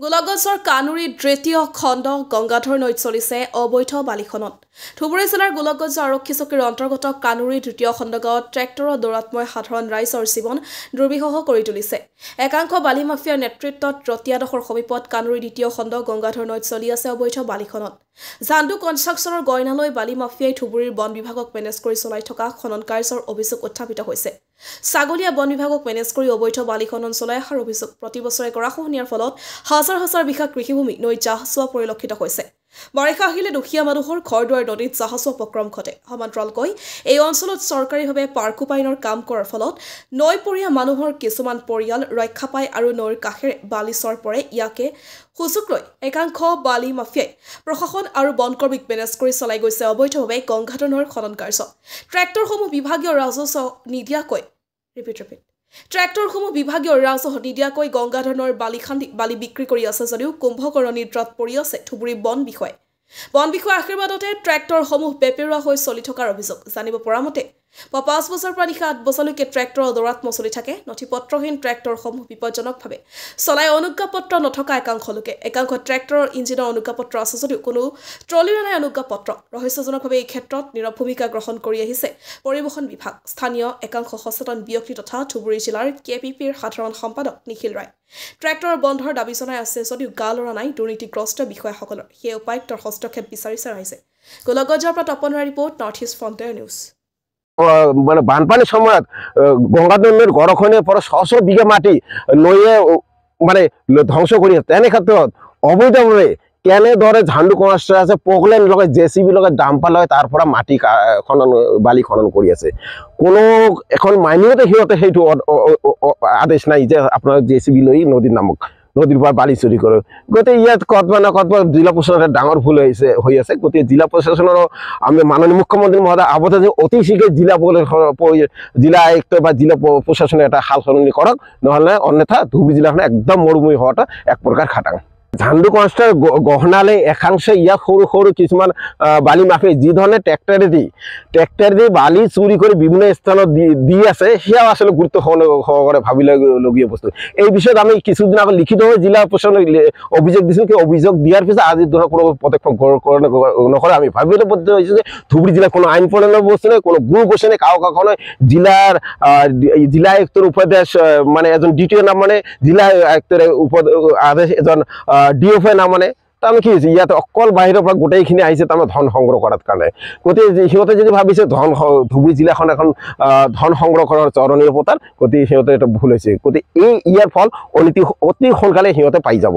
গোলাগঞ্জৰ কানুৰীৰ তৃতীয় খণ্ড গংগাধৰ নৈত চলিছে অবৈধ বালি খনন। ধুবুৰী জিলাৰ গোলাগঞ্জ আৰক্ষী চকীৰ অন্তৰ্গত কানুৰীৰ তৃতীয় খণ্ড গাঁৱত ট্ৰেক্টৰৰ দৌৰাত্মই সাধাৰণ ৰাইজৰ জীৱন দুৰ্বিষহ কৰি তুলিছে। একাংশ বালি মাফিয়াৰ নেতৃত্বত ৰতিয়াডোখৰ সমীপত কানুৰীৰ দ্বিতীয় খণ্ড গংগাধৰ নৈত চলি আছে অবৈধ বালি খনন। জান্দু কনষ্ট্ৰাকশ্যনৰ গইনালৈ বালি মাফিয়াই ধুবুৰীৰ বন বিভাগক মেনেজ কৰি চলাই থকা খনন কাৰ্যৰ অভিযোগ উত্থাপিত হৈছে। ছাগলীয়া বন বিভাগক মেনেজ কৰি অবৈধ বালি খনন চলাই অহাৰ অভিযোগ প্ৰতি বছৰে গৰাখহনীয়াৰ ফলত হাজাৰ হাজাৰ বিঘা কৃষিভূমি নৈত জাহাজোৱা পৰিলক্ষিত হৈছে। বাৰিষা আহিলে দুখীয়া মানুহৰ ঘৰ দুৱাৰ নদীত জাহাজোৱা উপক্ৰম ঘটে। সমান্তৰালকৈ এই অঞ্চলত চৰকাৰীভাৱে পাৰ্কোপাইনৰ কাম কৰাৰ ফলত নৈপৰীয়া মানুহৰ কিছুমান পৰিয়াল ৰক্ষা পায় আৰু নৈৰ কাষেৰে বালি চৰ পৰে। ইয়াকে সুযোগ লৈ একাংশ বালি মাফিয়াই প্ৰশাসন আৰু বনকৰ্মীক মেনেজ কৰি চলাই গৈছে অবৈধভাৱে গংগাধৰ নৈৰ খনন কাৰ্য। ট্ৰেক্টৰসমূহ বিভাগীয় ৰাজহ নিদিয়াকৈ নিদিয়াকৈ গংগাধৰ নৈৰ বালি খান্দি বালি বিক্ৰী কৰি আছে যদিও কুম্ভকৰ্ণৰ দ্ৰত পৰি আছে ধুবুৰী বন বিষয়াই। বন বিষয়াৰ আশীৰ্বাদতে ট্ৰেক্টৰসমূহ বেপেৰুৱা হৈ চলি থকাৰ অভিযোগ। জানিব পৰা মতে ৫ বছৰৰ পৰা নিশা ৮ বছৰলৈকে ট্ৰেক্টৰৰ দৌৰাত্ম চলি থাকে। নথিপত্ৰহীন ট্ৰেক্টৰসমূহ বিপদজনকভাৱে চলাই অনুজ্ঞাপত্ৰ নথকা একাংশ ট্ৰেক্টৰৰ ইঞ্জিনৰ অনুজ্ঞাপত্ৰ আছে যদিও কোনো ট্ৰলিৰ নাই অনুজ্ঞাপত্ৰ। ৰহস্যজনকভাৱে এই ক্ষেত্ৰত নীৰৱ ভূমিকা গ্ৰহণ কৰি আহিছে পৰিবহণ বিভাগ। স্থানীয় একাংশ সচেতন ব্যক্তি তথা ধুবুৰী জিলাৰ KPPৰ সাধাৰণ সম্পাদক নিখিল ৰায় ট্ৰেক্টৰৰ বন্ধৰ দাবী জনাই আছে যদিও গা লৰা নাই দুৰ্নীতিগ্ৰস্ত বিষয়াসকলৰ। সেই উপায়ুক্তৰ হস্তক্ষেপ বিচাৰিছে ৰাইজে। গোলাগঞ্জৰ পৰা Tapan Roy report, North East Frontier News. মানে বানপানীৰ সময়ত গংগাধৰ নৈৰ গড়খহনীয়াৰ পৰা শ বিঘা মাটি নৈয়ে মানে ধ্বংস কৰি আছে। তেনে ক্ষেত্ৰত অবৈধভাৱে কেনেদৰে ঝাণ্ডু কনষ্ট্ৰাকশ্যন আছে পকলেন লগাই JCB লগাই ডাম্পাৰ লগাই তাৰ পৰা মাটি খনন বালি খনন কৰি আছে। কোনো এখন মাইনিঙতে সিহঁতে সেইটো আদেশ নাই যে আপোনাৰ JCB লৈ নদীৰ পৰা বালি চুৰি কৰে। গতিকে ইয়াত ক'ৰবাত না ক'ৰবাত জিলা প্ৰশাসনৰ ডাঙৰ ভুল হৈ আছে। গতিকে জিলা প্ৰশাসনৰো আমি মাননীয় মুখ্যমন্ত্ৰী মহোদয় আৱদ্ধ যে অতি শীঘ্ৰে জিলা আয়ুক্ত বা জিলা প্ৰশাসনে এটা সাল সলনি কৰক, নহ'লে অন্যথা ধুবুৰী জিলাখন একদম মৰুভূমি হোৱাটো এক প্ৰকাৰ খাটাং। ঝাণ্ডু কনষ্ট্ৰাকশ্যন গহনালে একাংশে ইয়াক সৰু সৰু কিছুমান বালি মাফিয়াই যি ধৰণে ট্ৰেক্টৰ দি বালি চুৰি কৰি বিভিন্ন স্থানত দি আছে, সেয়াও আচলতে গুৰুত্ব সহকাৰে ভাবিবলগীয়া বস্তু। এই বিষয়ত আমি কিছুদিন আগত লিখিতভাৱে জিলা প্ৰশাসনক অভিযোগ দিছিলোঁ। কিন্তু অভিযোগ দিয়াৰ পিছত আজি ধৰক কোনো পদক্ষেপ নকৰে। আমি ভাবিবলগীয়া হৈছে যে ধুবুৰী জিলাৰ কোনো আইন প্ৰণয়নৰ বস্তু নাই, কোনো গুৰু গোচৰ নাই, কাকো নাই। জিলা আয়ুক্তৰ উপদেশ মানে এজন দ্বিতীয় নাম মানে জিলা আয়ুক্তৰ আদেশ এজন DFI নামানে। তাৰমানে কি হৈছে, ইয়াত অকল বাহিৰৰ পৰা গোটেইখিনি আহিছে তাৰমানে ধন সংগ্ৰহ কৰাৰ কাৰণে। গতিকে সিহঁতে যদি ভাবিছে ধুবুৰী জিলাখন এখন ধন সংগ্ৰহ কৰাৰ চৰণীয় পথাৰ, গতিকে সিহঁতে এটা ভুল হৈছে। গতিকে ইয়াৰ ফল অতি সোনকালে সিহঁতে পাই যাব।